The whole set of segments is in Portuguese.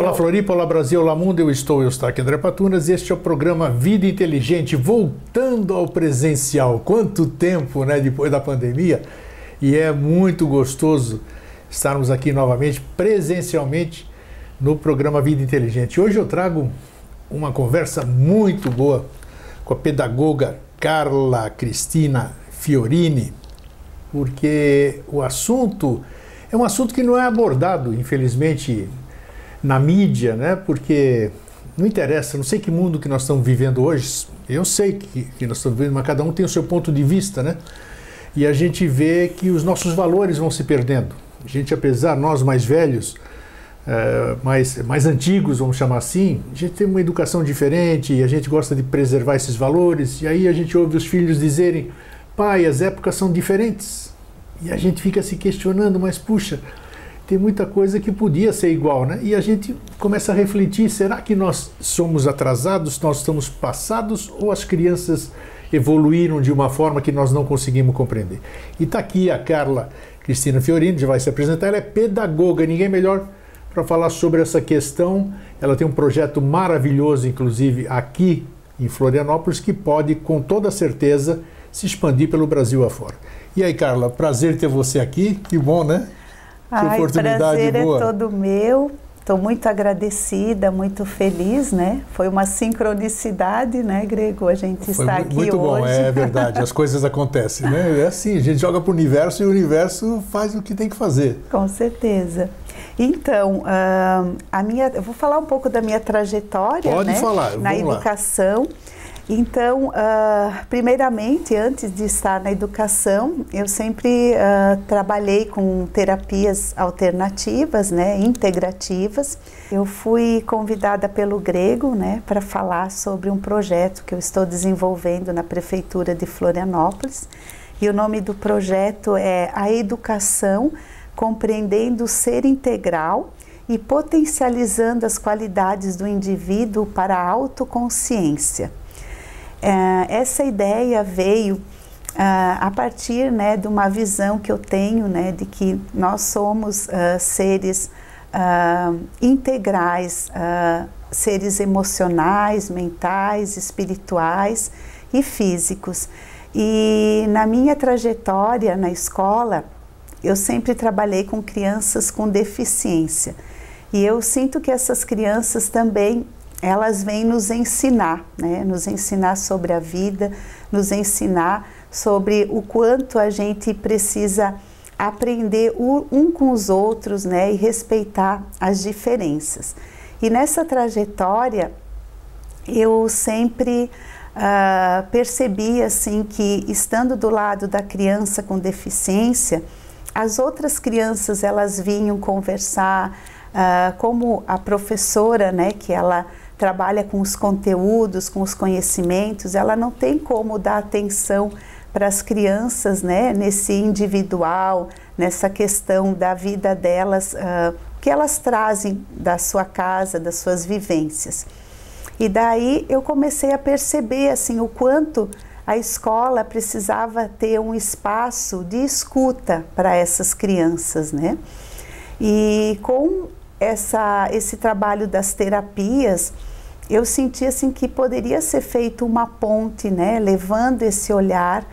Olá Floripa, olá Brasil, olá mundo, eu estou aqui André Patunas e este é o programa Vida Inteligente, voltando ao presencial. Quanto tempo, né, depois da pandemia, e é muito gostoso estarmos aqui novamente, presencialmente, no programa Vida Inteligente. Hoje eu trago uma conversa muito boa com a pedagoga Carla Cristina Fiorini, porque o assunto é um assunto que não é abordado, infelizmente, na mídia, né? Porque não interessa, não sei que mundo que nós estamos vivendo hoje, eu sei que nós estamos vivendo, mas cada um tem o seu ponto de vista, né? E a gente vê que os nossos valores vão se perdendo. A gente, apesar, nós mais velhos, mais antigos, vamos chamar assim, a gente tem uma educação diferente e a gente gosta de preservar esses valores, e aí a gente ouve os filhos dizerem: pai, as épocas são diferentes. E a gente fica se questionando, mas puxa, tem muita coisa que podia ser igual, né? E a gente começa a refletir, será que nós somos atrasados, nós estamos passados, ou as crianças evoluíram de uma forma que nós não conseguimos compreender? E está aqui a Carla Cristina Fiorini, já vai se apresentar, ela é pedagoga, ninguém melhor para falar sobre essa questão. Ela tem um projeto maravilhoso, inclusive, aqui em Florianópolis, que pode, com toda certeza, se expandir pelo Brasil afora. E aí, Carla, prazer ter você aqui, que bom, né? Ai, o prazer é todo meu. Estou muito agradecida, muito feliz, né? Foi uma sincronicidade, né, Grego? A gente está aqui hoje. Muito bom, é verdade. As coisas acontecem, né? É assim, a gente joga para o universo e o universo faz o que tem que fazer. Com certeza. Então, eu vou falar um pouco da minha trajetória, Pode falar, na educação. Então, primeiramente, antes de estar na educação, eu sempre trabalhei com terapias alternativas, né, integrativas. Eu fui convidada pelo Grego, né, para falar sobre um projeto que eu estou desenvolvendo na Prefeitura de Florianópolis. E o nome do projeto é A Educação Compreendendo o Ser Integral e Potencializando as Qualidades do Indivíduo para a Autoconsciência. Essa ideia veio a partir, né, de uma visão que eu tenho, né, de que nós somos seres integrais, seres emocionais, mentais, espirituais e físicos. E na minha trajetória na escola, eu sempre trabalhei com crianças com deficiência. E eu sinto que essas crianças também, elas vêm nos ensinar, né? Nos ensinar sobre a vida, nos ensinar sobre o quanto a gente precisa aprender um com os outros, né? E respeitar as diferenças. E nessa trajetória, eu sempre percebi assim, que estando do lado da criança com deficiência, as outras crianças, elas vinham conversar, como a professora, né? Que ela trabalha com os conteúdos, com os conhecimentos, ela não tem como dar atenção para as crianças, né, nesse individual, nessa questão da vida delas, que elas trazem da sua casa, das suas vivências. E daí eu comecei a perceber assim, o quanto a escola precisava ter um espaço de escuta para essas crianças, né? E com esse trabalho das terapias, eu senti assim que poderia ser feito uma ponte, né, levando esse olhar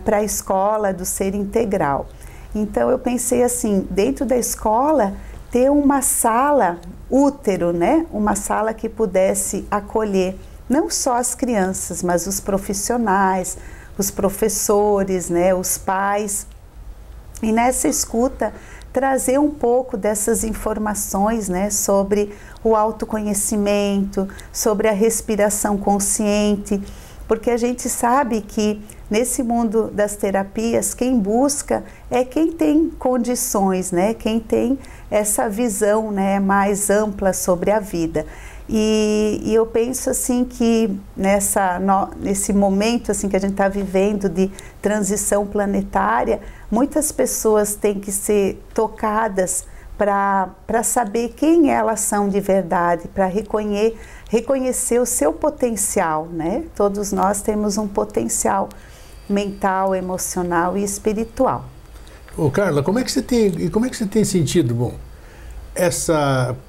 para a escola do ser integral. Então eu pensei assim, dentro da escola, ter uma sala útero, né, uma sala que pudesse acolher não só as crianças, mas os profissionais, os professores, né, os pais. E nessa escuta, trazer um pouco dessas informações, né, sobre o autoconhecimento, sobre a respiração consciente, porque a gente sabe que nesse mundo das terapias, quem busca é quem tem condições, né, quem tem essa visão, né, mais ampla sobre a vida. E eu penso assim que nesse momento assim que a gente está vivendo de transição planetária, muitas pessoas têm que ser tocadas para saber quem elas são de verdade, para reconhecer o seu potencial, né? Todos nós temos um potencial mental, emocional e espiritual. Ô Carla, como é que você tem sentido, bom,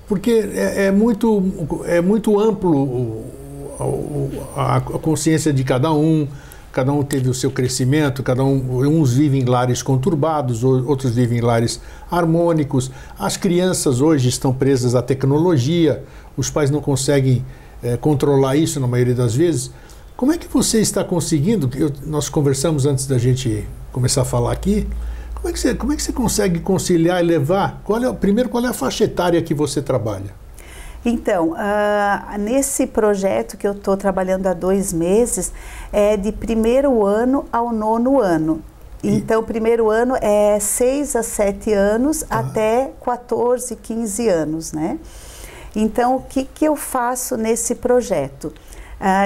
porque é muito amplo a consciência de cada um teve o seu crescimento, uns vivem em lares conturbados, outros vivem em lares harmônicos. As crianças hoje estão presas à tecnologia, os pais não conseguem controlar isso na maioria das vezes. Como é que você está conseguindo? Nós conversamos antes da gente começar a falar aqui. Como é que você consegue conciliar e levar? Primeiro, qual é a faixa etária que você trabalha? Então, nesse projeto que eu estou trabalhando há 2 meses, é de 1º ano ao 9º ano. Então, o 1º ano é 6 a 7 anos até 14, 15 anos, né? Então, o que eu faço nesse projeto?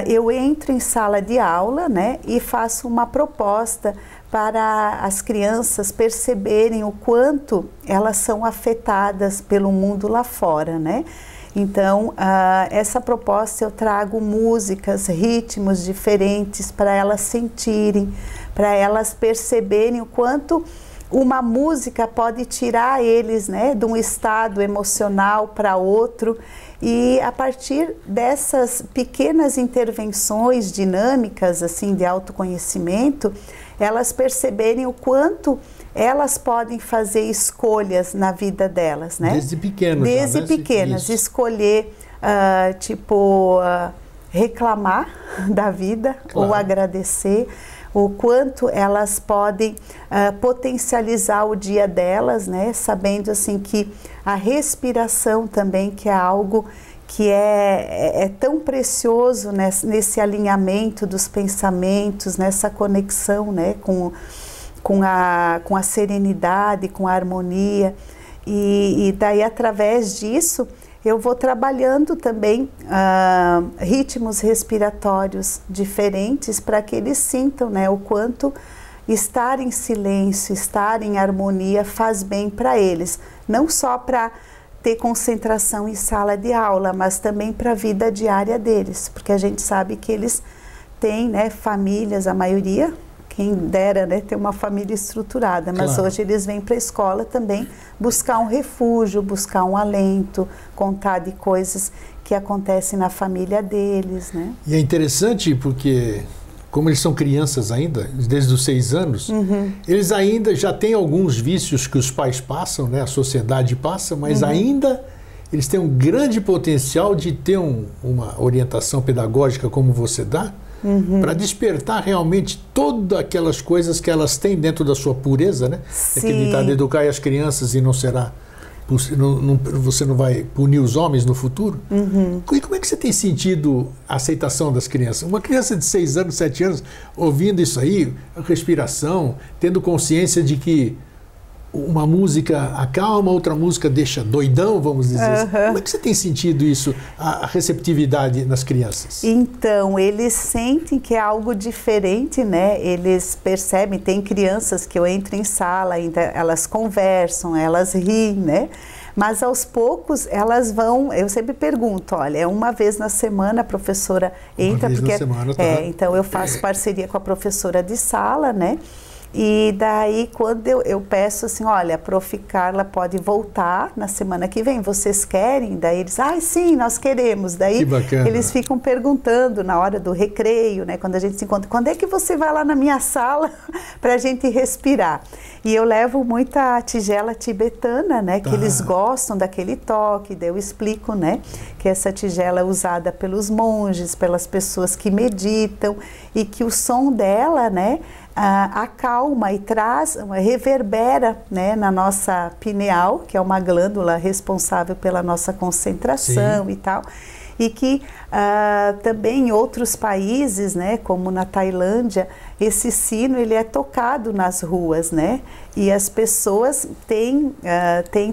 Eu entro em sala de aula, né, e faço uma proposta para as crianças perceberem o quanto elas são afetadas pelo mundo lá fora, né? Então, essa proposta eu trago músicas, ritmos diferentes para elas sentirem, para elas perceberem o quanto uma música pode tirar eles, né, de um estado emocional para outro. E a partir dessas pequenas intervenções dinâmicas, assim, de autoconhecimento, elas perceberem o quanto elas podem fazer escolhas na vida delas, né? Desde pequenas. Desde pequenas, isso. Escolher, reclamar da vida, claro, ou agradecer, o quanto elas podem potencializar o dia delas, né? Sabendo assim que a respiração também, que é algo que é tão precioso nesse alinhamento dos pensamentos, nessa conexão, né? Com a serenidade, com a harmonia, e daí através disso eu vou trabalhando também ritmos respiratórios diferentes para que eles sintam, né, o quanto estar em silêncio, estar em harmonia faz bem para eles, não só para ter concentração em sala de aula, mas também para a vida diária deles, porque a gente sabe que eles têm, né, famílias, a maioria, quem dera, né, ter uma família estruturada, mas claro, hoje eles vêm para a escola também buscar um refúgio, buscar um alento, contar de coisas que acontecem na família deles, né? E é interessante porque, como eles são crianças ainda, desde os 6 anos, eles ainda já têm alguns vícios que os pais passam, né, a sociedade passa, mas ainda eles têm um grande potencial de ter uma orientação pedagógica como você dá, para despertar realmente todas aquelas coisas que elas têm dentro da sua pureza, né? Sim. Acreditar em educar as crianças e você não vai punir os homens no futuro. E como é que você tem sentido a aceitação das crianças? Uma criança de 6 anos, 7 anos, ouvindo isso aí, a respiração, tendo consciência de que uma música acalma, outra música deixa doidão, vamos dizer assim. Como é que você tem sentido isso, a receptividade nas crianças? Então, eles sentem que é algo diferente, né? Eles percebem, tem crianças que eu entro em sala, ainda elas conversam, elas riem, né? Mas aos poucos elas vão, eu sempre pergunto, olha, uma vez na semana a professora entra, uma vez porque na semana, tá? Então eu faço parceria com a professora de sala, né? E daí, quando eu peço assim, olha, a Prof. Carla pode voltar na semana que vem, vocês querem? Daí eles, sim, nós queremos. Daí eles ficam perguntando na hora do recreio, né, quando a gente se encontra, quando é que você vai lá na minha sala para a gente respirar? E eu levo muita tigela tibetana, né, que eles gostam daquele toque, daí eu explico, né, que essa tigela é usada pelos monges, pelas pessoas que meditam, e que o som dela, né, acalma e reverbera, né, na nossa pineal, que é uma glândula responsável pela nossa concentração. Sim. E tal, e que também em outros países, né, como na Tailândia, esse sino ele é tocado nas ruas, né, e as pessoas têm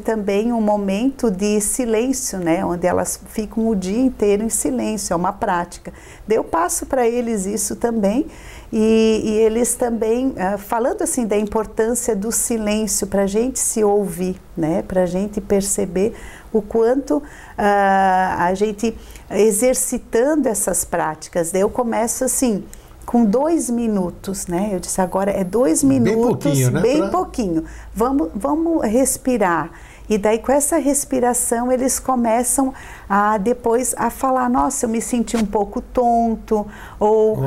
também um momento de silêncio, né, onde elas ficam o dia inteiro em silêncio, é uma prática. Eu passo para eles isso também, e eles também, falando assim da importância do silêncio para a gente se ouvir, né, para a gente perceber o quanto a gente exercitando essas práticas. Daí eu começo assim, com 2 minutos, né? Eu disse, agora é 2 minutos, bem pouquinho, né? Bem pouquinho. Vamos respirar. E daí com essa respiração eles começam a depois a falar, nossa, eu me senti um pouco tonto, ou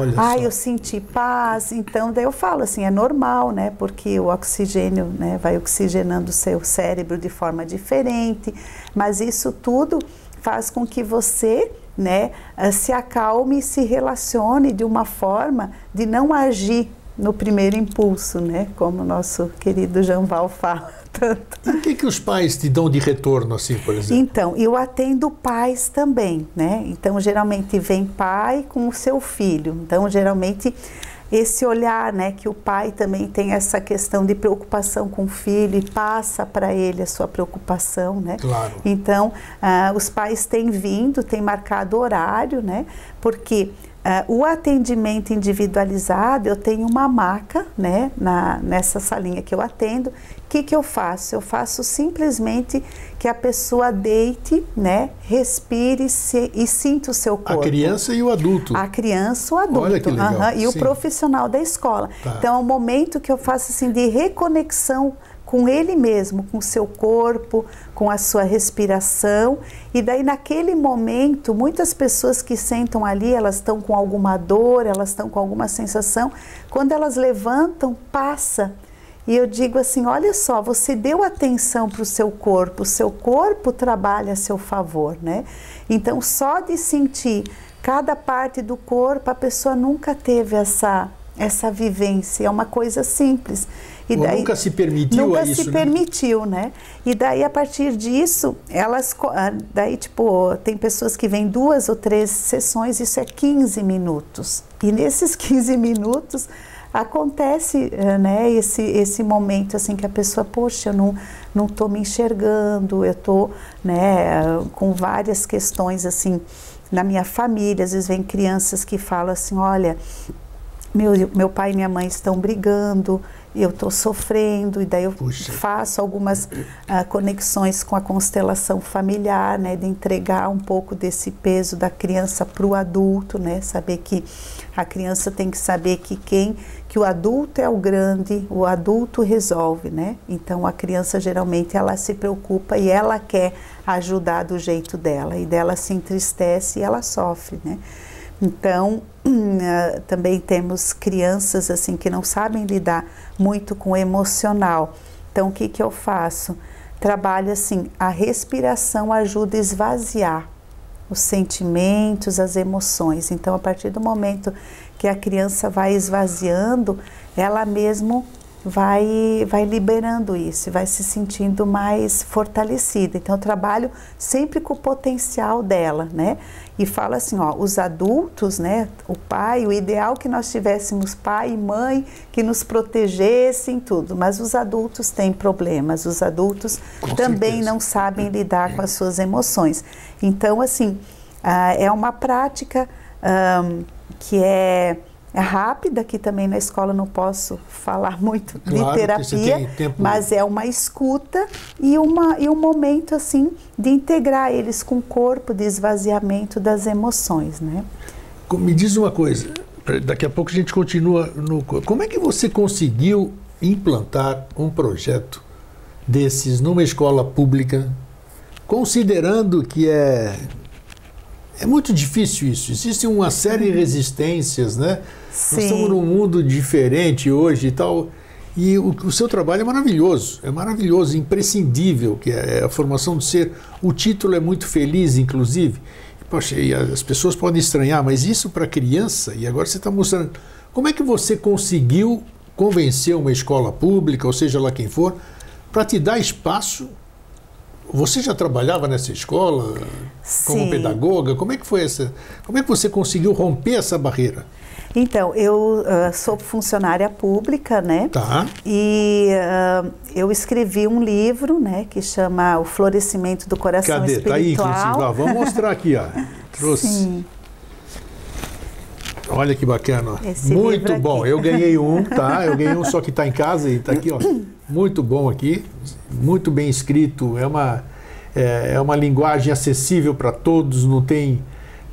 eu senti paz. Então daí eu falo assim, é normal, né? Porque o oxigênio, né, vai oxigenando o seu cérebro de forma diferente, mas isso tudo faz com que você, né, se acalme e se relacione de uma forma de não agir no primeiro impulso, né? Como o nosso querido Janval fala tanto. E o que os pais te dão de retorno, assim, por exemplo? Então, eu atendo pais também, né? Então, geralmente vem pai com o seu filho. Então, geralmente, esse olhar, né? Que o pai também tem essa questão de preocupação com o filho e passa para ele a sua preocupação, né? Claro. Então, os pais têm vindo, têm marcado horário, né? Porque o atendimento individualizado, eu tenho uma maca, né, nessa salinha que eu atendo. O que eu faço? Eu faço simplesmente que a pessoa deite, né, respire e sinta o seu corpo. A criança e o adulto. A criança, o adulto. Olha que legal. E o profissional da escola. Tá. Então, é um momento que eu faço assim de reconexão com ele mesmo, com o seu corpo, com a sua respiração. E daí naquele momento, muitas pessoas que sentam ali, elas estão com alguma dor, elas estão com alguma sensação. Quando elas levantam, passa. E eu digo assim, olha só, você deu atenção para o seu corpo trabalha a seu favor, né? Então, só de sentir cada parte do corpo, a pessoa nunca teve essa vivência, é uma coisa simples. E daí, nunca se permitiu nunca a isso, se permitiu, né? E daí, a partir disso, daí, tipo, tem pessoas que vêm 2 ou 3 sessões, isso é 15 minutos. E nesses 15 minutos, acontece, né, esse momento, assim, que a pessoa, poxa, eu não estou me enxergando, eu estou, né, com várias questões, assim, na minha família. Às vezes vem crianças que falam assim, olha, meu pai e minha mãe estão brigando, eu estou sofrendo, e daí eu faço algumas conexões com a constelação familiar, né, de entregar um pouco desse peso da criança para o adulto, né, saber que a criança tem que saber que o adulto é o grande, o adulto resolve, né, então a criança geralmente ela se preocupa e ela quer ajudar do jeito dela, e dela se entristece e ela sofre, né. Então, também temos crianças assim que não sabem lidar muito com o emocional. Então, o que eu faço? Trabalho assim, a respiração ajuda a esvaziar os sentimentos, as emoções. Então, a partir do momento que a criança vai esvaziando, ela mesmo vai liberando isso, vai se sentindo mais fortalecida. Então, eu trabalho sempre com o potencial dela, né? E falo assim, ó, os adultos, né? O pai, o ideal que nós tivéssemos pai e mãe que nos protegessem, tudo. Mas os adultos têm problemas, os adultos também não sabem lidar com as suas emoções. Então, assim, é uma prática que é rápida, que também na escola não posso falar muito de terapia, mas é uma escuta e um momento assim de integrar eles com o corpo, de esvaziamento das emoções, né? Me diz uma coisa, daqui a pouco a gente continua como é que você conseguiu implantar um projeto desses numa escola pública, considerando que é muito difícil isso, existe uma série de resistências, né? Sim. Nós estamos num mundo diferente hoje e tal, e o seu trabalho é maravilhoso, imprescindível, que é a formação do ser. O título é muito feliz, inclusive. Poxa, e as pessoas podem estranhar, mas isso para criança, e agora você está mostrando, como é que você conseguiu convencer uma escola pública, ou seja lá quem for, para te dar espaço? Você já trabalhava nessa escola como Sim. pedagoga? Como é que foi como é que você conseguiu romper essa barreira? Então, eu sou funcionária pública, né? Tá. E eu escrevi um livro, né, que chama O Florescimento do Coração Espiritual. Tá aí, inclusive. Vamos mostrar aqui, ó. Trouxe. Sim. Olha que bacana. Esse muito bom. aqui. Eu ganhei um, tá? Eu ganhei um, só que está em casa e está aqui, ó. Muito bom aqui. Muito bem escrito. É uma linguagem acessível para todos. Não tem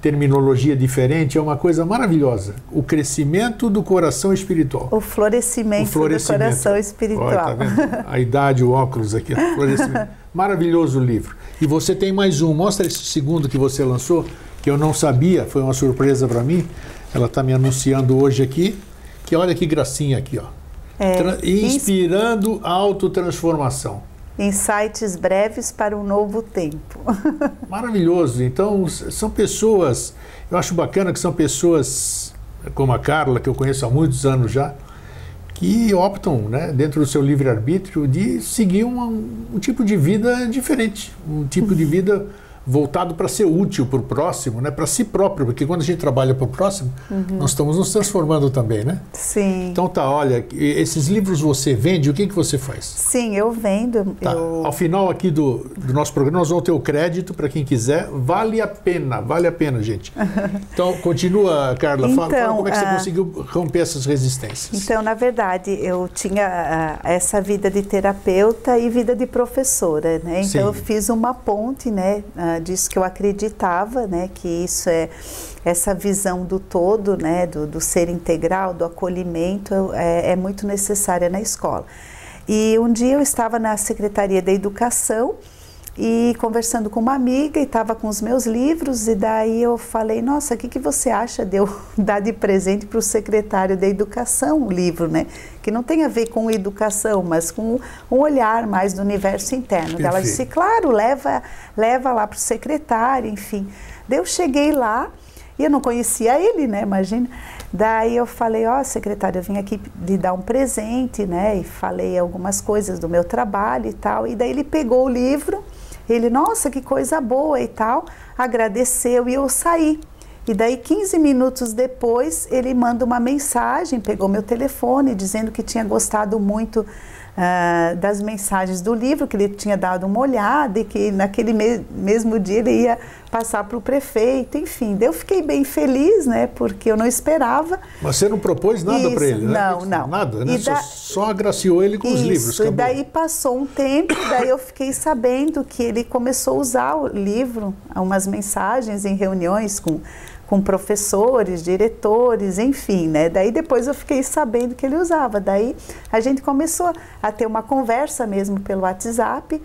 terminologia diferente, é uma coisa maravilhosa. O crescimento do coração espiritual. O florescimento do coração espiritual. Olha, tá vendo? A idade, o óculos aqui. Florescimento. Maravilhoso o livro. E você tem mais um. Mostra esse segundo que você lançou, que eu não sabia, foi uma surpresa para mim. Ela está me anunciando hoje aqui, que olha que gracinha aqui, ó. Inspirando a autotransformação. Insights breves para um novo tempo. Maravilhoso. Então, são pessoas, eu acho bacana que são pessoas como a Carla, que eu conheço há muitos anos já, que optam, né, dentro do seu livre-arbítrio, de seguir um tipo de vida diferente, um tipo de vida voltado para ser útil para o próximo, né, para si próprio, porque quando a gente trabalha para o próximo, nós estamos nos transformando também, né? Sim. Então tá, olha, esses livros você vende, o que você faz? Sim, eu vendo. Tá. Ao final aqui do nosso programa, nós vamos ter o crédito para quem quiser, vale a pena, gente. Então, continua, Carla, então, fala como é que você conseguiu romper essas resistências. Então, na verdade, eu tinha essa vida de terapeuta e vida de professora, né? Então, eu fiz uma ponte, né, disso que eu acreditava, né, que isso essa visão do todo, né, do ser integral, do acolhimento, é muito necessária na escola. E um dia eu estava na Secretaria da Educação e conversando com uma amiga e estava com os meus livros, e daí eu falei, nossa, o que você acha de eu dar de presente para o secretário da Educação o livro, né? Que não tem a ver com educação, mas com um olhar mais do universo interno. Perfeito. Ela disse, claro, leva lá para o secretário, enfim. Daí eu cheguei lá e eu não conhecia ele, né? Imagina. Daí eu falei, ó, secretário, eu vim aqui lhe dar um presente, né? E falei algumas coisas do meu trabalho e tal. E daí ele pegou o livro. Ele, nossa, que coisa boa e tal, agradeceu e eu saí. E daí 15 minutos depois ele manda uma mensagem, pegou meu telefone dizendo que tinha gostado muito das mensagens do livro, que ele tinha dado uma olhada e que naquele mesmo dia ele ia passar para o prefeito, enfim. Daí eu fiquei bem feliz, né, porque eu não esperava. Mas você não propôs nada para ele, né? Não. Nada, né? Só agraciou ele com os livros. Acabou. E daí passou um tempo, daí eu fiquei sabendo que ele começou a usar o livro, umas mensagens em reuniões com professores, diretores, enfim, né? Daí depois eu fiquei sabendo que ele usava. Daí a gente começou a ter uma conversa mesmo pelo WhatsApp,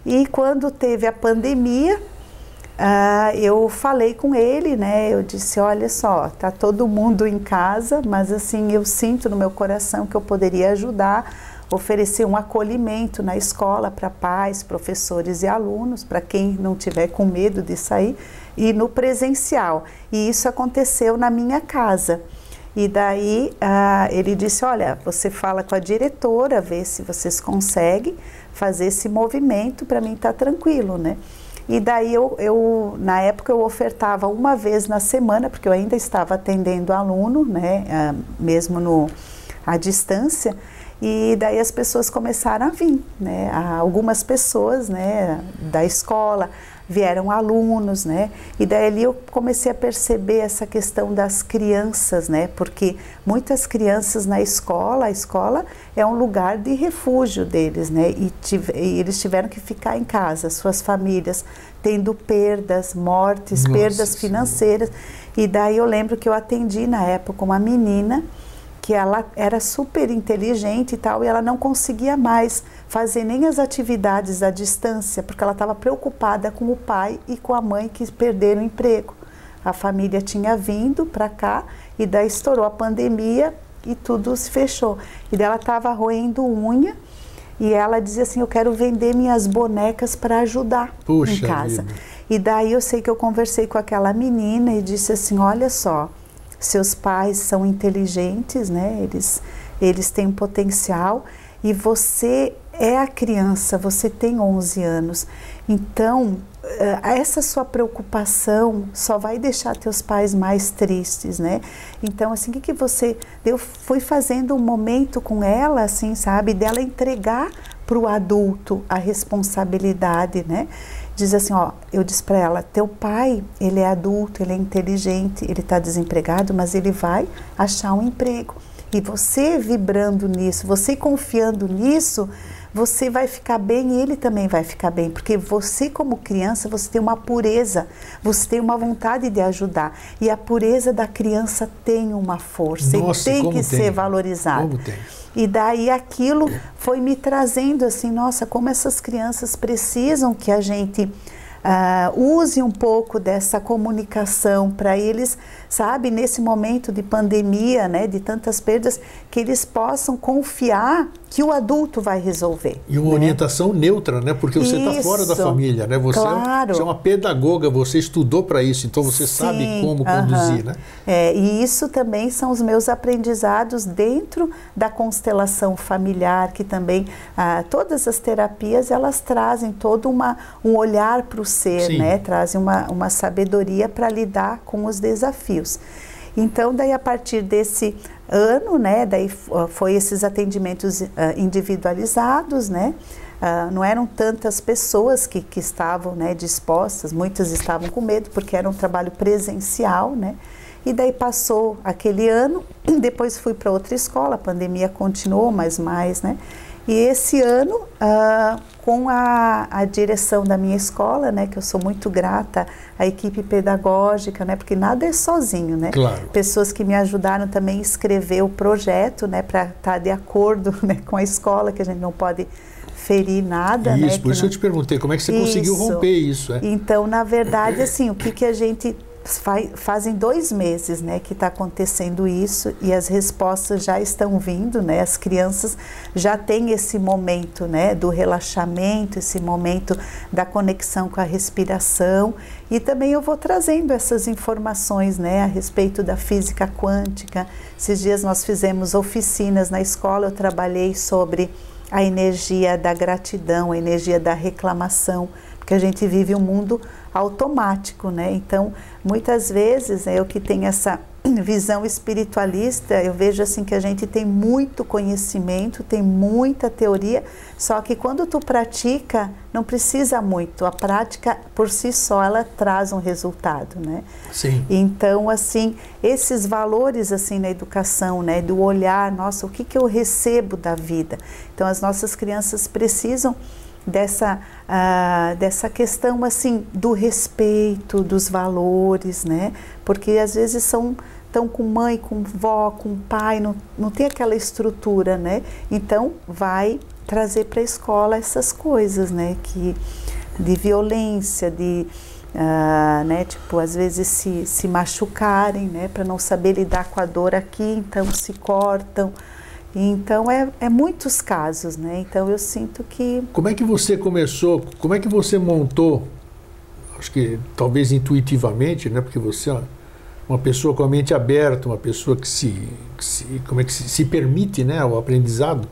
e quando teve a pandemia, eu falei com ele, né? Eu disse, olha só, tá todo mundo em casa, mas assim, eu sinto no meu coração que eu poderia ajudar, oferecer um acolhimento na escola para pais, professores e alunos, para quem não tiver com medo de sair, e no presencial. E isso aconteceu na minha casa. E daí ele disse, olha, você fala com a diretora, vê se vocês conseguem fazer esse movimento, para mim tá tranquilo, né? E daí na época eu ofertava uma vez na semana, porque eu ainda estava atendendo aluno, né, mesmo à distância. E daí as pessoas começaram a vir, né? Algumas pessoas, né, da escola, vieram alunos, né? E daí ali eu comecei a perceber essa questão das crianças, né? Porque muitas crianças na escola, a escola é um lugar de refúgio deles, né? E eles tiveram que ficar em casa, suas famílias tendo perdas, mortes, perdas financeiras. E daí eu lembro que eu atendi na época uma menina que ela era super inteligente e tal, e ela não conseguia mais fazer nem as atividades à distância, porque ela estava preocupada com o pai e com a mãe que perderam o emprego. A família tinha vindo para cá, e daí estourou a pandemia e tudo se fechou. E daí ela estava roendo unha, e ela dizia assim, eu quero vender minhas bonecas para ajudar em casa. Vida. E daí eu sei que eu conversei com aquela menina e disse assim, olha só, seus pais são inteligentes, né? Eles têm um potencial, e você é a criança, você tem 11 anos. Então, essa sua preocupação só vai deixar teus pais mais tristes, né? Então, assim, o que você... Eu fui fazendo um momento com ela, assim, sabe? Dela entregar para o adulto a responsabilidade, né? Diz assim, ó, eu disse para ela, teu pai, ele é adulto, ele é inteligente, ele está desempregado, mas ele vai achar um emprego. E você vibrando nisso, você confiando nisso, você vai ficar bem e ele também vai ficar bem, porque você como criança, você tem uma pureza, você tem uma vontade de ajudar, e a pureza da criança tem uma força. Nossa, e tem que tem. ser valorizada. Como tem. E daí aquilo foi me trazendo assim, nossa, como essas crianças precisam que a gente use um pouco dessa comunicação para eles, sabe, nesse momento de pandemia, né, de tantas perdas, que eles possam confiar que o adulto vai resolver. E uma orientação neutra, né? Porque você está fora da família, né? Você, claro. Você é uma pedagoga, você estudou para isso, então você sabe como conduzir, né? E isso também são os meus aprendizados dentro da constelação familiar, que também todas as terapias elas trazem todo um olhar para o ser, né? Trazem uma sabedoria para lidar com os desafios. Então, daí a partir desse ano, né, daí foi esses atendimentos individualizados, né, não eram tantas pessoas que estavam, né, dispostas, muitas estavam com medo porque era um trabalho presencial, né, e daí passou aquele ano, depois fui para outra escola, a pandemia continuou, mas mais, né, e esse ano, com a direção da minha escola, né, que eu sou muito grata à equipe pedagógica, né, porque nada é sozinho, né? Claro. Pessoas que me ajudaram também a escrever o projeto, né, para estar de acordo, né, com a escola, que a gente não pode ferir nada. Isso, né, por isso eu te perguntei, como é que você conseguiu romper isso? Então, na verdade, assim, o que a gente fazem 2 meses, né, que está acontecendo isso e as respostas já estão vindo, né, as crianças já têm esse momento, né, do relaxamento, esse momento da conexão com a respiração, e também eu vou trazendo essas informações, né, a respeito da física quântica. Esses dias nós fizemos oficinas na escola, eu trabalhei sobre a energia da gratidão, a energia da reclamação, porque a gente vive um mundo automático, né? Então, muitas vezes, eu que tenho essa visão espiritualista, eu vejo assim que a gente tem muito conhecimento, tem muita teoria, só que quando tu pratica, não precisa muito. A prática, por si só, ela traz um resultado, né? Sim. Então, assim, esses valores, assim, na educação, né? Do olhar, nossa, o que eu recebo da vida? Então, as nossas crianças precisam dessa questão assim do respeito, dos valores, né? Porque às vezes estão com mãe, com vó, com pai, não tem aquela estrutura, né? Então vai trazer para a escola essas coisas, né? De violência, né? Tipo, às vezes se machucarem, né? Para não saber lidar com a dor aqui, então se cortam. Então, é muitos casos, né? Então, eu sinto que... Como é que você começou, como é que você montou, acho que talvez intuitivamente, né? Porque você é uma pessoa com a mente aberta, uma pessoa que se permite, né? O aprendizado,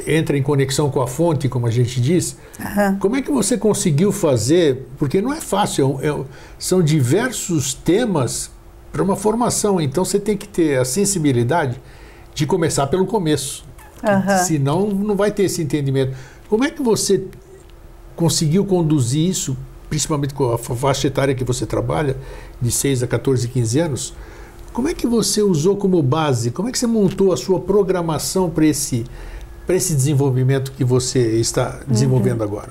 entra em conexão com a fonte, como a gente diz. Como é que você conseguiu fazer, porque não é fácil, são diversos temas para uma formação, então você tem que ter a sensibilidade de começar pelo começo, senão não vai ter esse entendimento. Como é que você conseguiu conduzir isso, principalmente com a faixa etária que você trabalha, de 6 a 14, 15 anos? Como é que você usou como base, como é que você montou a sua programação para esse desenvolvimento que você está desenvolvendo agora?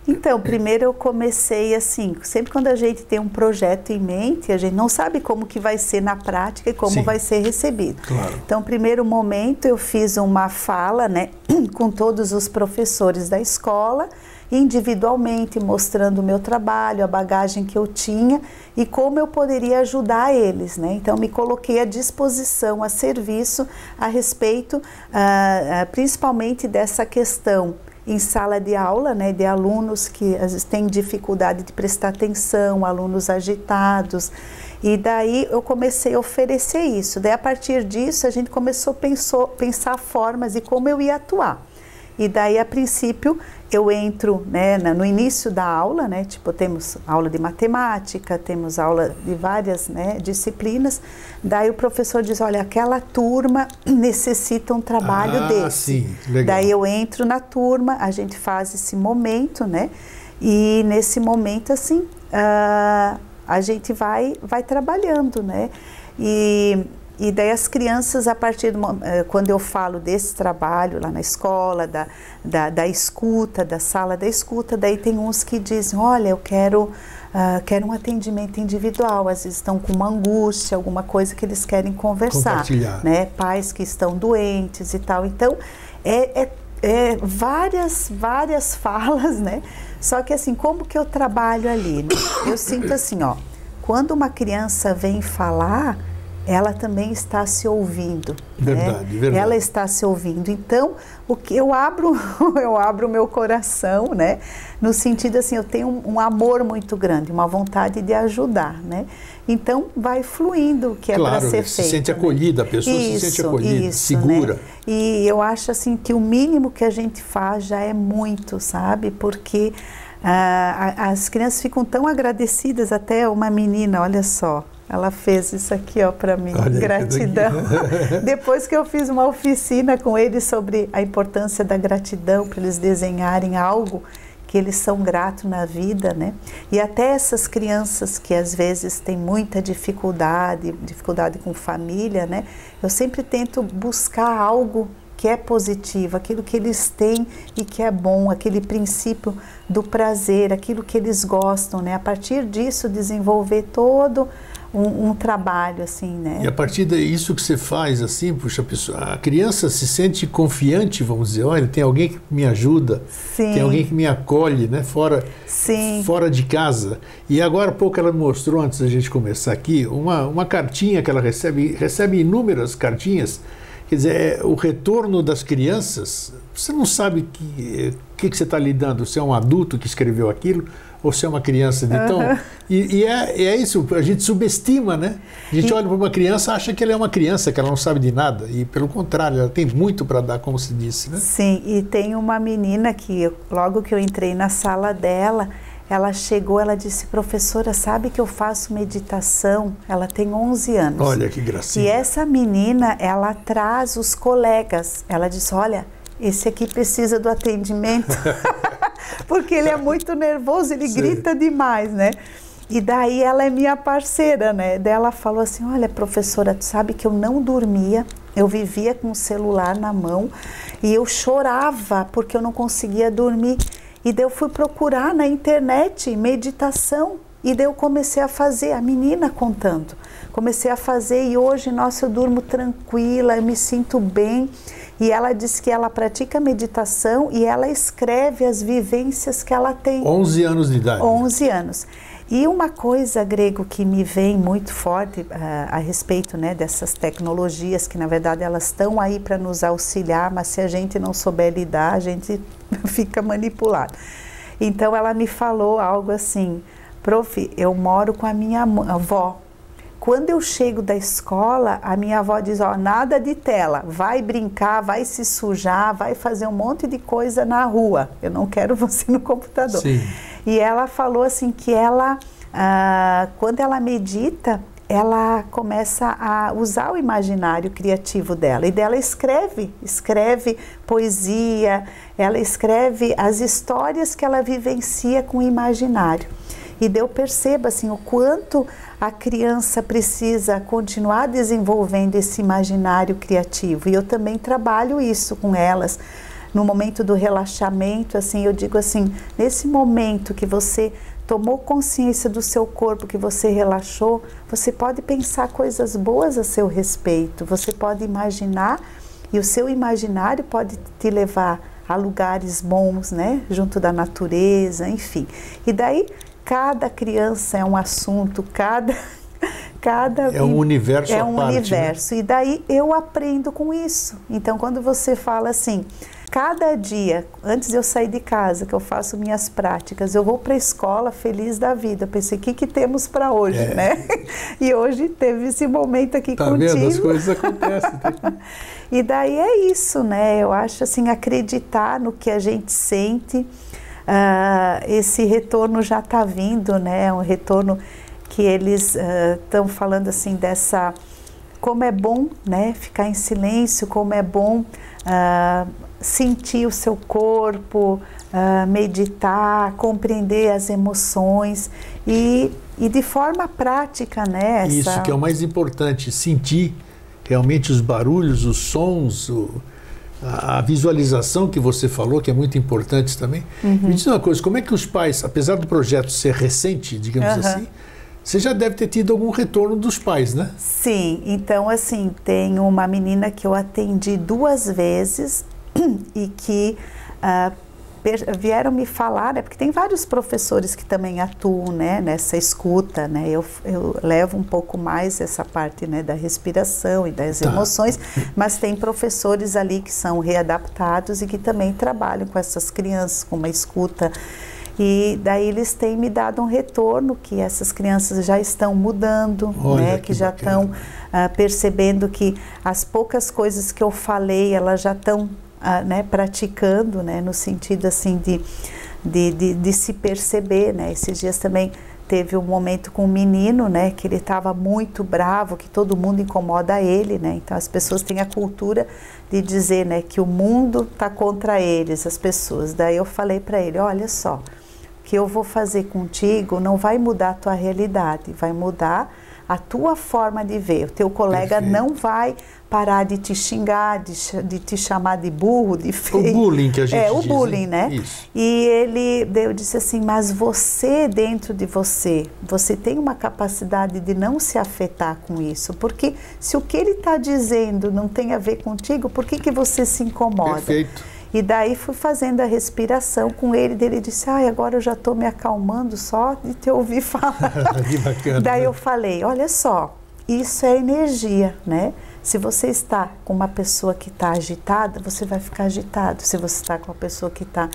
Então, primeiro eu comecei assim, sempre quando a gente tem um projeto em mente, a gente não sabe como que vai ser na prática e como vai ser recebido. Claro. Então, primeiro momento eu fiz uma fala, né, com todos os professores da escola, individualmente, mostrando o meu trabalho, a bagagem que eu tinha e como eu poderia ajudar eles, né? Então, me coloquei à disposição, a serviço, a respeito, principalmente dessa questão em sala de aula, né, de alunos que às vezes têm dificuldade de prestar atenção, alunos agitados, e daí eu comecei a oferecer isso. Daí a partir disso a gente começou a pensar formas de como eu ia atuar. E daí a princípio eu entro, né, no início da aula, né, tipo temos aula de matemática, temos aula de várias, né, disciplinas. Daí o professor diz, olha, aquela turma necessita um trabalho desse. Sim, legal. Daí eu entro na turma, a gente faz esse momento, né, e nesse momento assim a gente vai trabalhando, né, e E daí as crianças, a partir quando eu falo desse trabalho lá na escola, da escuta, da sala da escuta, daí tem uns que dizem, olha, eu quero um atendimento individual, às vezes estão com uma angústia, alguma coisa que eles querem conversar, né? Pais que estão doentes e tal. Então, várias falas, né? Só que assim, como que eu trabalho ali? Né? Eu sinto assim, ó, quando uma criança vem falar, ela também está se ouvindo. Verdade, né? verdade. Ela está se ouvindo. Então, o que eu abro o meu coração, né? No sentido assim, eu tenho um amor muito grande, uma vontade de ajudar, né? Então, vai fluindo o que é para ser feito. Se sente acolhida, a pessoa se sente acolhida, segura. Né? E eu acho assim que o mínimo que a gente faz já é muito, sabe? Porque as crianças ficam tão agradecidas, até uma menina, olha só, ela fez isso aqui, ó, para mim, olha, gratidão. Depois que eu fiz uma oficina com eles sobre a importância da gratidão, para eles desenharem algo que eles são gratos na vida, né? E até essas crianças que às vezes têm muita dificuldade com família, né? Eu sempre tento buscar algo que é positivo, aquilo que eles têm e que é bom, aquele princípio do prazer, aquilo que eles gostam, né? A partir disso, desenvolver todo um trabalho, assim, né? E a partir disso que você faz, assim, puxa, a criança se sente confiante, vamos dizer, olha, tem alguém que me ajuda, Sim. tem alguém que me acolhe, né? Fora de casa. E agora há pouco ela me mostrou, antes da gente começar aqui, uma cartinha que ela recebe inúmeras cartinhas. Quer dizer, o retorno das crianças, você não sabe o que você está lidando, se é um adulto que escreveu aquilo ou se é uma criança. Então, e é isso, a gente subestima, né? A gente olha para uma criança e acha que ela é uma criança, que ela não sabe de nada. E pelo contrário, ela tem muito para dar, como se disse, né? Sim, e tem uma menina que, logo que eu entrei na sala dela, ela chegou, ela disse, professora, sabe que eu faço meditação? Ela tem 11 anos. Olha que gracinha. E essa menina, ela traz os colegas. Ela disse, olha, esse aqui precisa do atendimento. Porque ele é muito nervoso, ele grita demais, né? E daí ela é minha parceira, né? Daí ela falou assim, olha, professora, tu sabe que eu não dormia, eu vivia com o celular na mão e eu chorava porque eu não conseguia dormir. E daí eu fui procurar na internet meditação e daí eu comecei a fazer, a menina contando. Comecei a fazer e hoje, nossa, eu durmo tranquila, eu me sinto bem. E ela diz que ela pratica meditação e ela escreve as vivências que ela tem. 11 anos de idade. 11 anos. E uma coisa, Grego, que me vem muito forte a respeito, né, dessas tecnologias, que na verdade elas estão aí para nos auxiliar, mas se a gente não souber lidar, a gente fica manipulado. Então ela me falou algo assim, prof, eu moro com a minha avó. Quando eu chego da escola, a minha avó diz, ó, nada de tela, vai brincar, vai se sujar, vai fazer um monte de coisa na rua, eu não quero você no computador. Sim. E ela falou assim que ela, quando ela medita, ela começa a usar o imaginário criativo dela. E dela escreve poesia, ela escreve as histórias que ela vivencia com o imaginário. E daí eu percebo assim, o quanto a criança precisa continuar desenvolvendo esse imaginário criativo. E eu também trabalho isso com elas. No momento do relaxamento, assim, eu digo assim, nesse momento que você tomou consciência do seu corpo, que você relaxou, você pode pensar coisas boas a seu respeito, você pode imaginar e o seu imaginário pode te levar a lugares bons, né, junto da natureza, enfim. E daí, cada criança é um assunto, cada é um universo é à um parte, universo, né? E daí eu aprendo com isso. Então, quando você fala assim, cada dia, antes de eu sair de casa, que eu faço minhas práticas, eu vou para a escola feliz da vida. Eu pensei, o que temos para hoje, né? E hoje teve esse momento aqui contigo. Tá vendo? As coisas acontecem. E daí é isso, né? Eu acho assim, acreditar no que a gente sente. Esse retorno já está vindo, né? Um retorno que eles estão falando assim dessa... Como é bom, né? Ficar em silêncio, como é bom... sentir o seu corpo, meditar, compreender as emoções e de forma prática, né? Isso que é o mais importante, sentir realmente os barulhos, os sons, a visualização que você falou, que é muito importante também. Me diz uma coisa, como é que os pais, apesar do projeto ser recente, digamos assim, você já deve ter tido algum retorno dos pais, né? Sim, então assim, tem uma menina que eu atendi 2 vezes e que vieram me falar, né, porque tem vários professores que também atuam, né, nessa escuta, né, eu levo um pouco mais essa parte, né, da respiração e das emoções, mas tem professores ali que são readaptados e que também trabalham com essas crianças, com uma escuta. E daí eles têm me dado um retorno que essas crianças já estão mudando, né, que já estão percebendo que as poucas coisas que eu falei, elas já estão né, praticando, né, no sentido assim de se perceber, né. Esses dias também teve um momento com um menino, né, que ele estava muito bravo, que todo mundo incomoda ele, né. Então as pessoas têm a cultura de dizer, né, que o mundo está contra eles, as pessoas. Daí eu falei para ele, olha só, o que eu vou fazer contigo não vai mudar a tua realidade, vai mudar a tua forma de ver. O teu colega não vai parar de te xingar, de te chamar de burro, de feio. O bullying que a gente diz. O bullying, né? Isso. E eu disse assim, mas você, dentro de você tem uma capacidade de não se afetar com isso. Porque se o que ele está dizendo não tem a ver contigo, por que você se incomoda? Perfeito. E daí fui fazendo a respiração com ele, ele disse, agora eu já estou me acalmando só de te ouvir falar. Que bacana. Daí eu falei, olha só, isso é energia, né? Se você está com uma pessoa que está agitada, você vai ficar agitado. Se você está com uma pessoa que está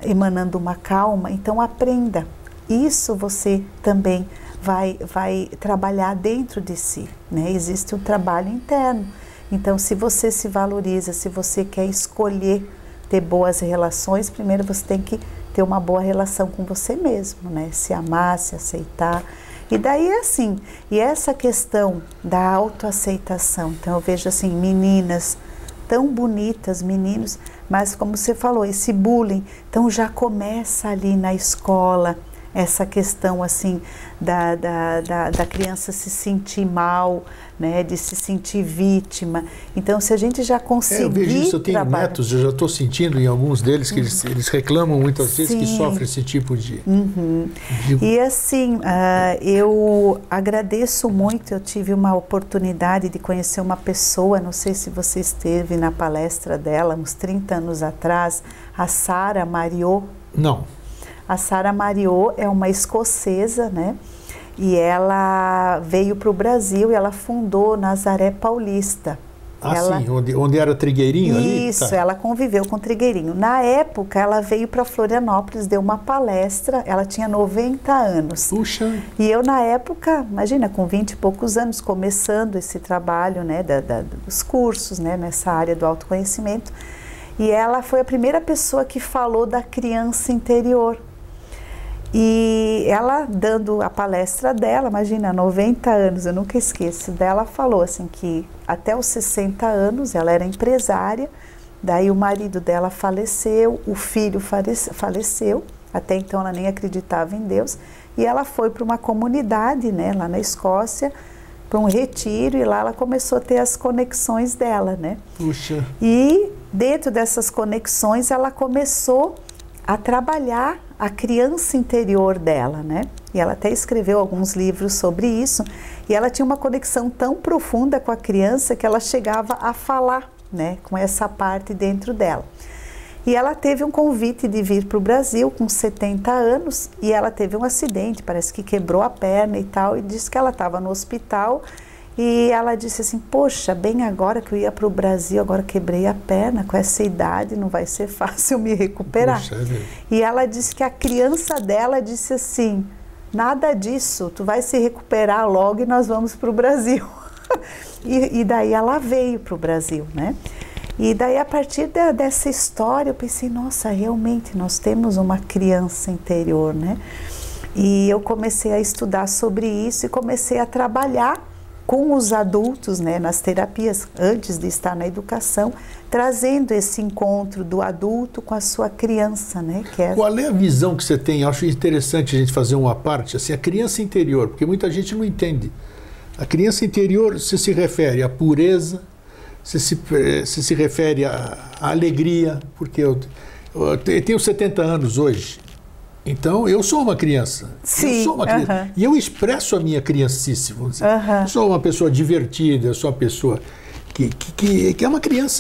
emanando uma calma, então aprenda. Isso você também vai trabalhar dentro de si, né? Existe um trabalho interno. Então, se você se valoriza, se você quer escolher ter boas relações, primeiro você tem que ter uma boa relação com você mesmo, né? Se amar, se aceitar. E daí é assim, e essa questão da autoaceitação, então eu vejo assim, meninas tão bonitas, meninos, mas como você falou, esse bullying, então já começa ali na escola, essa questão assim da criança se sentir mal, né, de se sentir vítima. Então, se a gente já conseguir eu vejo isso, eu tenho netos, eu já estou sentindo em alguns deles que eles reclamam muitas vezes que sofrem esse tipo de... E assim, eu agradeço muito, eu tive uma oportunidade de conhecer uma pessoa, não sei se você esteve na palestra dela, uns 30 anos atrás, a Sara Mariot. Não. A Sara Mariot é uma escocesa, né? E ela veio para o Brasil e ela fundou Nazaré Paulista. Sim, onde era Trigueirinho ali? Isso, ela conviveu com Trigueirinho. Na época, ela veio para Florianópolis, deu uma palestra, ela tinha 90 anos. Puxa! E eu, na época, imagina, com 20 e poucos anos, começando esse trabalho, né, dos cursos, né, nessa área do autoconhecimento, e ela foi a primeira pessoa que falou da criança interior. E ela, dando a palestra dela, imagina, 90 anos, eu nunca esqueço dela, falou assim que até os 60 anos ela era empresária, daí o marido dela faleceu, o filho faleceu, até então ela nem acreditava em Deus, e ela foi para uma comunidade, né, lá na Escócia, para um retiro, e lá ela começou a ter as conexões dela, né? Puxa! E dentro dessas conexões ela começou a trabalhar a criança interior dela, né? E ela até escreveu alguns livros sobre isso, e ela tinha uma conexão tão profunda com a criança que ela chegava a falar, né, com essa parte dentro dela. E ela teve um convite de vir para o Brasil com 70 anos, e ela teve um acidente, parece que quebrou a perna e tal, e disse que ela estava no hospital. E ela disse assim, poxa, bem agora que eu ia para o Brasil, agora quebrei a perna, com essa idade não vai ser fácil me recuperar. Puxa, e ela disse que a criança dela disse assim, nada disso, tu vai se recuperar logo e nós vamos para o Brasil. e daí ela veio para o Brasil, né? E daí a partir dessa história eu pensei, nossa, realmente nós temos uma criança interior, né? E eu comecei a estudar sobre isso e comecei a trabalhar com os adultos, né, nas terapias, antes de estar na educação, trazendo esse encontro do adulto com a sua criança, né? Qual é a visão que você tem? Acho interessante a gente fazer uma parte, assim, a criança interior, porque muita gente não entende. A criança interior se refere à pureza, se refere à alegria, porque eu tenho 70 anos hoje, então eu sou uma criança. Sim, eu sou uma criança. E eu expresso a minha criancice, vamos dizer. Eu sou uma pessoa divertida, eu sou uma pessoa que é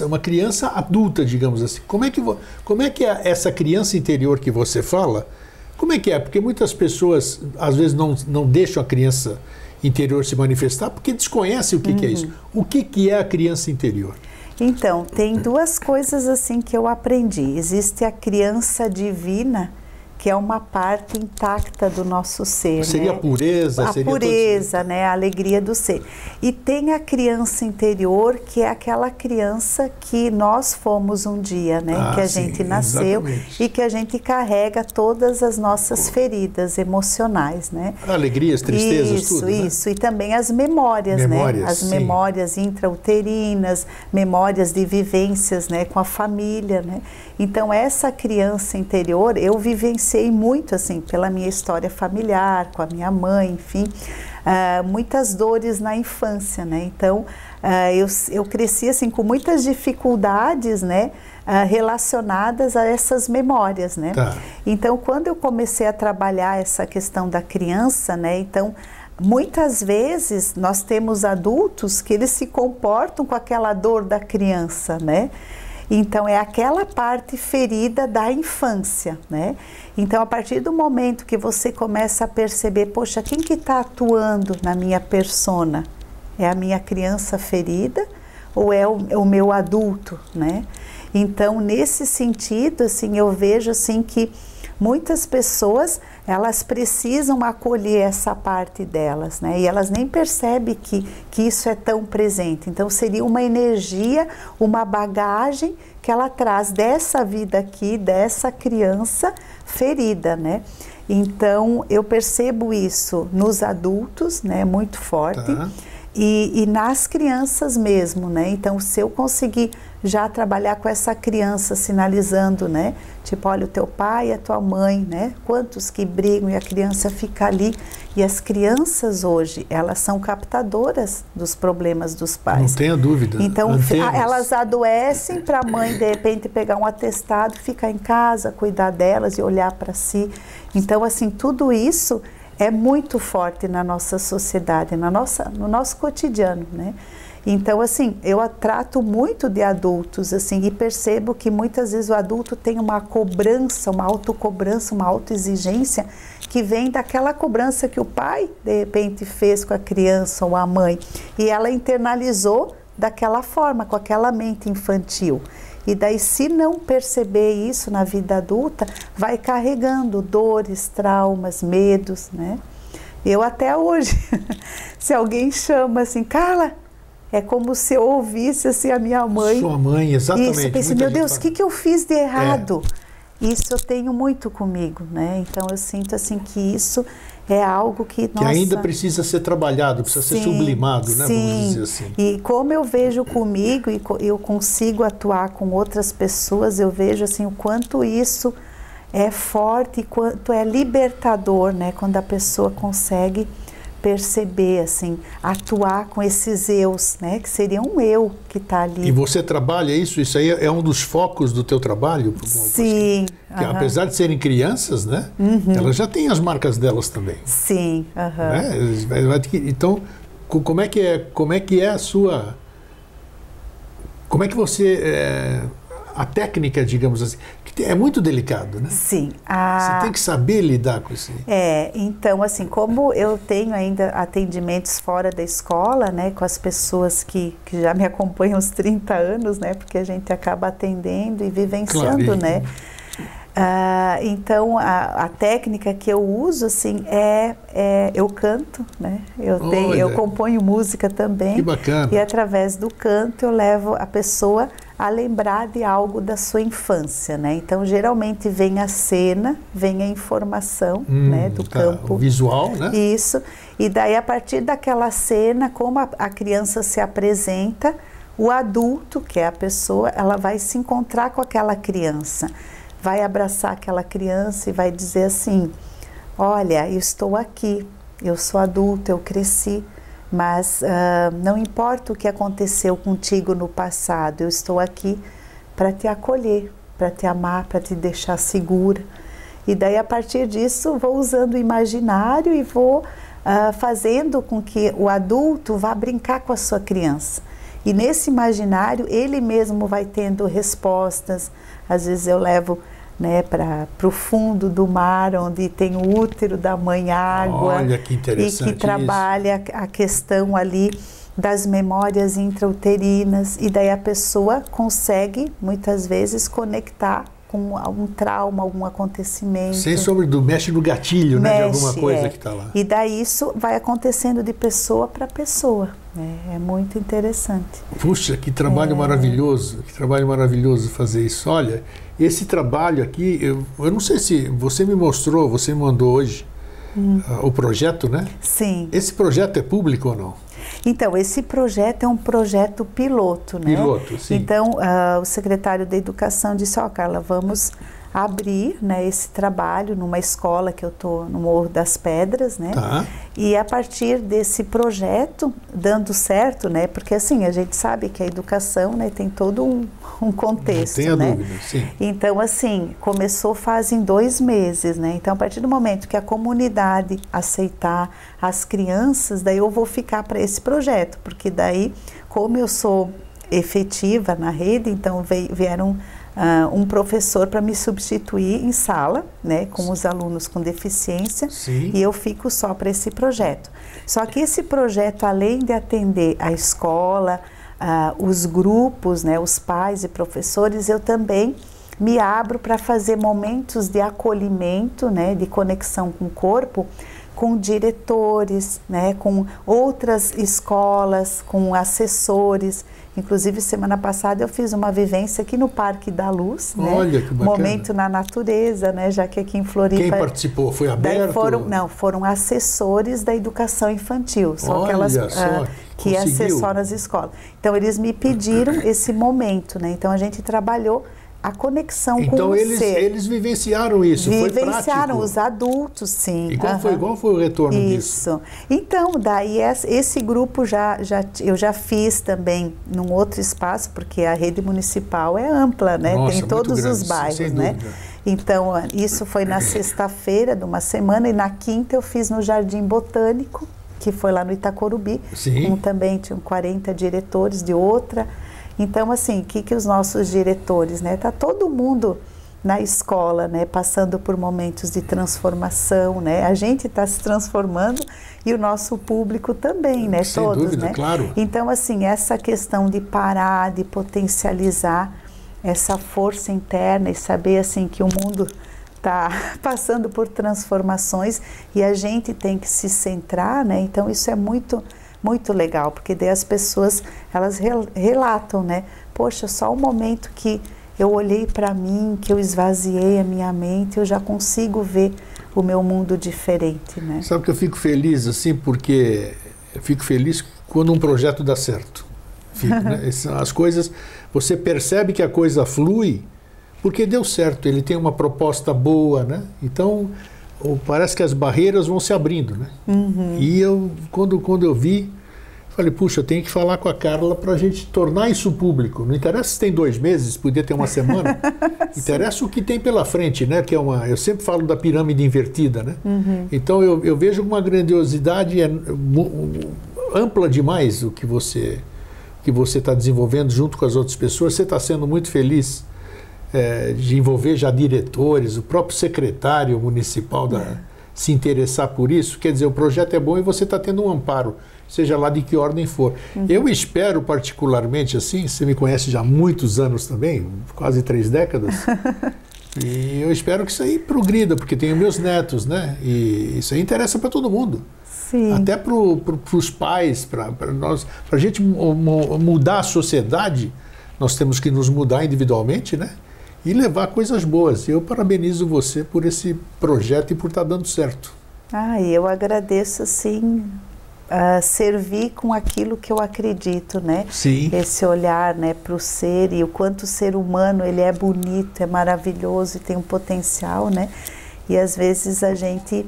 uma criança adulta, digamos assim. Como é que é essa criança interior que você fala? Como é que é? Porque muitas pessoas, às vezes, não deixam a criança interior se manifestar porque desconhecem o que é isso. O que é a criança interior? Então, tem duas coisas assim que eu aprendi. Existe a criança divina, que é uma parte intacta do nosso ser. Seria, né? A pureza? A pureza, né? A alegria do ser. E tem a criança interior, que é aquela criança que nós fomos um dia, né? Que a gente nasceu, exatamente. E que a gente carrega todas as nossas feridas emocionais, né? Alegrias, tristezas, tudo, né? Isso. E também as memórias, né? As memórias intrauterinas, memórias de vivências, né? Com a família, né? Então, essa criança interior, eu vivenciei muito, assim, pela minha história familiar, com a minha mãe, enfim, muitas dores na infância, né? Então, eu cresci, assim, com muitas dificuldades, né? Relacionadas a essas memórias, né? Tá. Então, quando eu comecei a trabalhar essa questão da criança, né? Então, muitas vezes nós temos adultos que eles se comportam com aquela dor da criança, né? Então, é aquela parte ferida da infância, né? Então, a partir do momento que você começa a perceber, poxa, quem que está atuando na minha persona? É a minha criança ferida ou é o meu adulto, né? Então, nesse sentido, assim, eu vejo, assim, que muitas pessoas, elas precisam acolher essa parte delas, né? E elas nem percebem que isso é tão presente. Então, seria uma energia, uma bagagem que ela traz dessa vida aqui, dessa criança ferida, né? Então, eu percebo isso nos adultos, né? Muito forte. Tá. E nas crianças mesmo, né? Então, se eu conseguir já trabalhar com essa criança, sinalizando, né? Tipo, olha, o teu pai e a tua mãe, né? Quantos que brigam e a criança fica ali. E as crianças hoje, elas são captadoras dos problemas dos pais. Não tenha dúvida. Então, elas adoecem para a mãe, de repente, pegar um atestado, ficar em casa, cuidar delas e olhar para si. Então, assim, tudo isso é muito forte na nossa sociedade, no nosso cotidiano, né? Então, assim, eu trato muito de adultos, assim, e percebo que muitas vezes o adulto tem uma cobrança, uma autocobrança, uma autoexigência que vem daquela cobrança que o pai, de repente, fez com a criança ou a mãe. E ela internalizou daquela forma, com aquela mente infantil. E daí, se não perceber isso na vida adulta, vai carregando dores, traumas, medos, né? Eu até hoje, se alguém chama assim, Carla, é como se eu ouvisse assim a minha mãe. Sua mãe, exatamente. Isso, eu pensei, meu Deus, o que eu fiz de errado? Isso eu tenho muito comigo, né? Então eu sinto assim que isso é algo que ainda precisa ser trabalhado, precisa ser sublimado, né? Vamos dizer assim. E como eu vejo comigo e eu consigo atuar com outras pessoas, eu vejo assim o quanto isso é forte e quanto é libertador, né? Quando a pessoa consegue perceber, assim, atuar com esses eus, né? Que seria um eu que está ali. E você trabalha isso? Isso aí é um dos focos do teu trabalho? Sim. Que, apesar de serem crianças, né? Elas já têm as marcas delas também. Sim. Né? Então, como é que é a sua... Como é que você... a técnica, digamos assim, que é muito delicado, né? Sim. Você tem que saber lidar com isso. Então, assim, como eu tenho ainda atendimentos fora da escola, né, com as pessoas que já me acompanham uns 30 anos, né, porque a gente acaba atendendo e vivenciando, claro, né? Então, a técnica que eu uso, assim, eu canto, né? Eu componho música também. Que bacana. E através do canto eu levo a pessoa a lembrar de algo da sua infância, né? Então, geralmente vem a cena, vem a informação, né, do campo. O visual, né? Isso. E daí, a partir daquela cena, como a criança se apresenta, o adulto, que é a pessoa, ela vai se encontrar com aquela criança, vai abraçar aquela criança e vai dizer assim, olha, eu estou aqui, eu sou adulto, eu cresci, Mas não importa o que aconteceu contigo no passado, eu estou aqui para te acolher, para te amar, para te deixar segura. E daí, a partir disso, vou usando o imaginário e vou fazendo com que o adulto vá brincar com a sua criança. E nesse imaginário, ele mesmo vai tendo respostas. Às vezes eu levo, né, para o fundo do mar, onde tem o útero da mãe água. Olha que interessante. E que trabalha a questão ali das memórias intrauterinas. E daí a pessoa consegue, muitas vezes, conectar com algum trauma, algum acontecimento. Sem sombra do mexe no gatilho, né, de alguma coisa que está lá. E daí isso vai acontecendo de pessoa para pessoa. É muito interessante. Puxa, que trabalho maravilhoso, que trabalho maravilhoso fazer isso. Olha, esse trabalho aqui, eu não sei se você me mostrou, você me mandou hoje o projeto, né? Sim. Esse projeto é público ou não? Então, esse projeto é um projeto piloto, né? Piloto, sim. Então, o secretário da Educação disse, Carla, vamos abrir, né, esse trabalho numa escola que eu estou no Morro das Pedras, né? Tá. E a partir desse projeto, dando certo, né? Porque assim, a gente sabe que a educação, né, tem todo um contexto, não tenha né? dúvida, sim. Então, assim, começou fazem 2 meses, né? Então, a partir do momento que a comunidade aceitar as crianças, daí eu vou ficar para esse projeto, porque daí, como eu sou efetiva na rede, então vieram um professor para me substituir em sala, né, com os alunos com deficiência. Sim. E eu fico só para esse projeto. Só que esse projeto, além de atender a escola, os grupos, né, os pais e professores, eu também me abro para fazer momentos de acolhimento, né, de conexão com o corpo, com diretores, né, com outras escolas, com assessores. Inclusive, semana passada eu fiz uma vivência aqui no Parque da Luz, olha, né? Que bacana. Momento na natureza, né? Já que aqui em Floripa... Quem participou? Foi aberto? Foram assessores da educação infantil, só aquelas que assessoram as escolas. Então, eles me pediram esse momento, né? Então, a gente trabalhou a conexão com o ser. Então eles vivenciaram isso, vivenciaram, foi prático. Os adultos, sim. E qual foi o retorno disso? Isso. Então, daí esse grupo eu já fiz também num outro espaço, porque a rede municipal é ampla, né? Nossa, tem todos grande, os bairros, sem né? dúvida. Então, isso foi na sexta-feira de uma semana, e na quinta eu fiz no Jardim Botânico, que foi lá no Itacorubi. Sim. Também tinham 40 diretores de outra. Então, assim, o que os nossos diretores, né? Tá todo mundo na escola, né? Passando por momentos de transformação, né? A gente está se transformando e o nosso público também, né? Sem Todos, dúvida, né? Claro. Então, assim, essa questão de parar, de potencializar essa força interna e saber, assim, que o mundo está passando por transformações e a gente tem que se centrar, né? Então, isso é muito legal, porque daí as pessoas, elas relatam, né? Poxa, só o momento que eu olhei para mim, que eu esvaziei a minha mente, eu já consigo ver o meu mundo diferente, né? Sabe que eu fico feliz, assim, porque eu fico feliz quando um projeto dá certo. Né? As coisas, você percebe que a coisa flui porque deu certo, ele tem uma proposta boa, né? Então, parece que as barreiras vão se abrindo, né? Uhum. E quando eu vi, falei, puxa, eu tenho que falar com a Carla para a gente tornar isso público. Não interessa se tem 2 meses, podia ter uma semana. Interessa o que tem pela frente, né? Que eu sempre falo da pirâmide invertida, né? Uhum. Então eu vejo uma grandiosidade ampla demais o que você está desenvolvendo junto com as outras pessoas. Você está sendo muito feliz de envolver já diretores, o próprio secretário municipal se interessar por isso. Quer dizer, o projeto é bom e você está tendo um amparo, seja lá de que ordem for. Uhum. Eu espero particularmente, assim, você me conhece já há muitos anos também, quase 3 décadas, e eu espero que isso aí progrida, porque tenho meus netos, né? E isso aí interessa para todo mundo. Sim. Até para os pais, para a gente mudar a sociedade, nós temos que nos mudar individualmente, né? E levar coisas boas. Eu parabenizo você por esse projeto e por estar dando certo. Eu agradeço, sim, servir com aquilo que eu acredito, né? Sim. Esse olhar, né, para o ser e o quanto o ser humano ele é bonito, é maravilhoso e tem um potencial, né? E às vezes a gente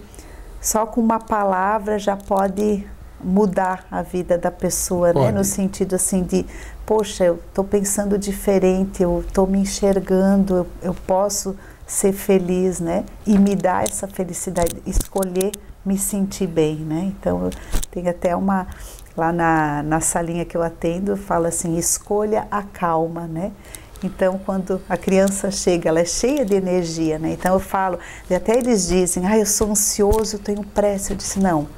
só com uma palavra já pode mudar a vida da pessoa, né? No sentido assim de, poxa, eu estou pensando diferente, eu estou me enxergando, eu posso ser feliz, né? E me dar essa felicidade, escolher me sentir bem, né? Então, tem até uma, lá na salinha que eu atendo, fala assim, escolha a calma, né? Então, quando a criança chega, ela é cheia de energia, né? Então, eu falo, e até eles dizem, eu sou ansioso, eu tenho pressa. Eu disse, não,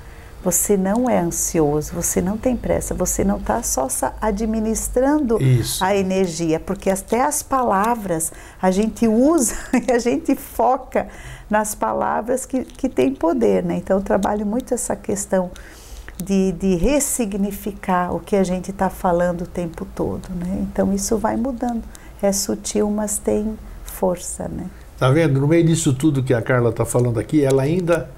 você não é ansioso, você não tem pressa, você não está só administrando a energia, porque até as palavras a gente usa e a gente foca nas palavras que têm poder, né? Então, eu trabalho muito essa questão de ressignificar o que a gente está falando o tempo todo, né? Então, isso vai mudando. É sutil, mas tem força, né? Tá vendo? No meio disso tudo que a Carla está falando aqui, ela ainda,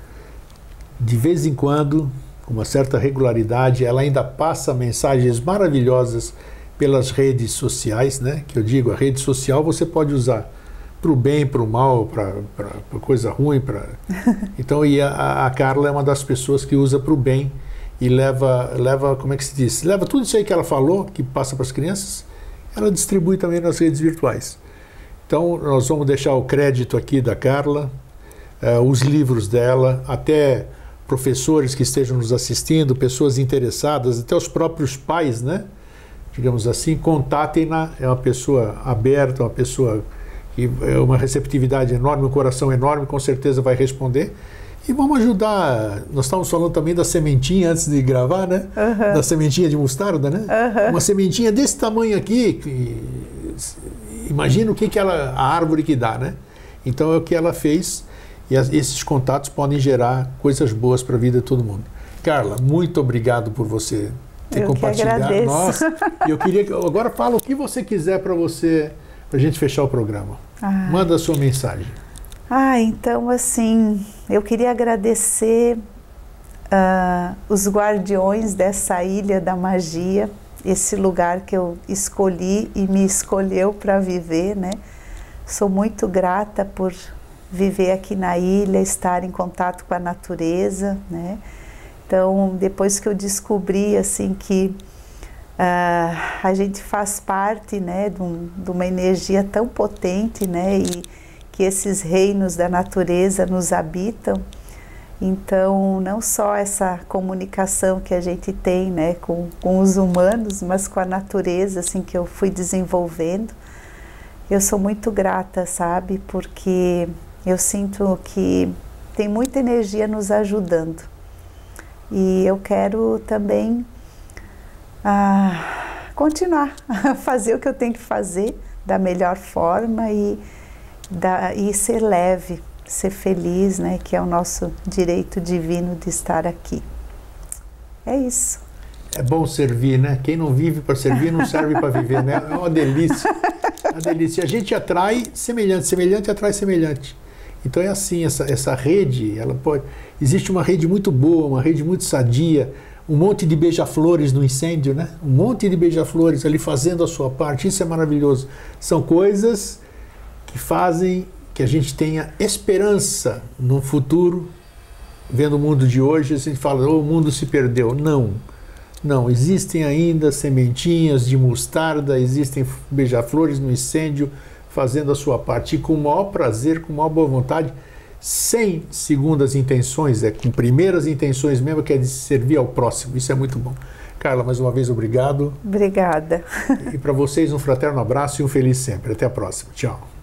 de vez em quando, com uma certa regularidade, ela ainda passa mensagens maravilhosas pelas redes sociais, né? Que eu digo, a rede social você pode usar para o bem, para o mal, para coisa ruim, Então, e a Carla é uma das pessoas que usa para o bem e leva, como é que se diz? Leva tudo isso aí que ela falou, que passa para as crianças, ela distribui também nas redes virtuais. Então, nós vamos deixar o crédito aqui da Carla, os livros dela, até professores que estejam nos assistindo, pessoas interessadas, até os próprios pais, né? Digamos assim, contatem-na, é uma pessoa aberta, uma pessoa que é uma receptividade enorme, um coração enorme, com certeza vai responder. E vamos ajudar, nós estávamos falando também da sementinha antes de gravar, né? Da sementinha de mostarda, né? Uma sementinha desse tamanho aqui, imagina o que a árvore que dá, né? Então é o que ela fez e esses contatos podem gerar coisas boas para a vida de todo mundo. Carla, muito obrigado por você ter compartilhado. Nossa, eu queria que agora fala o que você quiser para a gente fechar o programa. Manda a sua mensagem. Então, assim, eu queria agradecer os guardiões dessa ilha da magia, esse lugar que eu escolhi e me escolheu para viver, né? Sou muito grata por viver aqui na ilha, estar em contato com a natureza, né? Então, depois que eu descobri, assim, que a gente faz parte, né, de uma energia tão potente, né? E que esses reinos da natureza nos habitam. Então, não só essa comunicação que a gente tem, né, com os humanos, mas com a natureza, assim, que eu fui desenvolvendo. Eu sou muito grata, sabe, porque eu sinto que tem muita energia nos ajudando. E eu quero também continuar a fazer o que eu tenho que fazer da melhor forma e ser leve, ser feliz, né? Que é o nosso direito divino de estar aqui. É isso. É bom servir, né? Quem não vive para servir não serve para viver, né? É uma delícia. Uma delícia. A gente atrai semelhante, semelhante atrai semelhante. Então é assim, essa rede, existe uma rede muito boa, uma rede muito sadia, um monte de beija-flores no incêndio, né? Um monte de beija-flores ali fazendo a sua parte, isso é maravilhoso. São coisas que fazem que a gente tenha esperança no futuro, vendo o mundo de hoje, a gente fala, o mundo se perdeu. Não, existem ainda sementinhas de mostarda, existem beija-flores no incêndio, fazendo a sua parte, e com o maior prazer, com a maior boa vontade, sem segundas intenções, com primeiras intenções mesmo, que é de servir ao próximo. Isso é muito bom. Carla, mais uma vez, obrigado. Obrigada. E para vocês, um fraterno abraço e um feliz sempre. Até a próxima. Tchau.